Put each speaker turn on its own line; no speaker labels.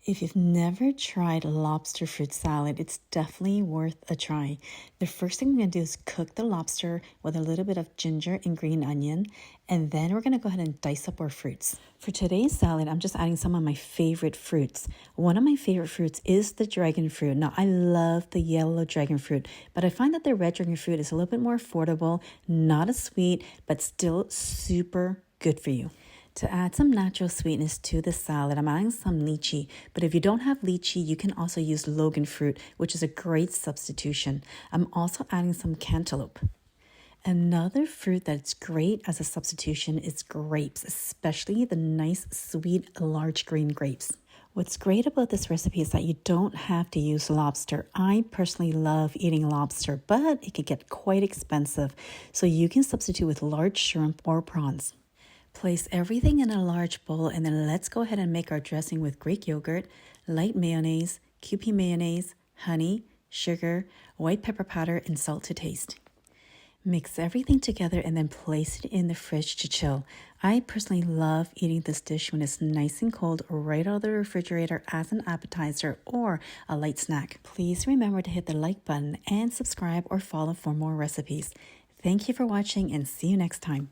If you've never tried lobster fruit salad, it's definitely worth a try. The first thing we're going to do is cook the lobster with a little bit of ginger and green onion, and then we're going to go ahead and dice up our fruits. For today's salad, I'm just adding some of my favorite fruits. One of my favorite fruits is the dragon fruit. Now, I love the yellow dragon fruit, but I find that the red dragon fruit is a little bit more affordable, not as sweet, but still super good for you. To add some natural sweetness to the salad, I'm adding some lychee, but if you don't have lychee, you can also use longan fruit, which is a great substitution. I'm also adding some cantaloupe. Another fruit that's great as a substitution is grapes, especially the nice, sweet, large green grapes. What's great about this recipe is that you don't have to use lobster. I personally love eating lobster, but it can get quite expensive, so you can substitute with large shrimp or prawns. Place everything in a large bowl, and then let's go ahead and make our dressing with Greek yogurt, light mayonnaise, kewpie mayonnaise, honey, sugar, white pepper powder, and salt to taste. Mix everything together and then place it in the fridge to chill. I personally love eating this dish when it's nice and cold right out of the refrigerator as an appetizer or a light snack. Please remember to hit the like button and subscribe or follow for more recipes. Thank you for watching and see you next time.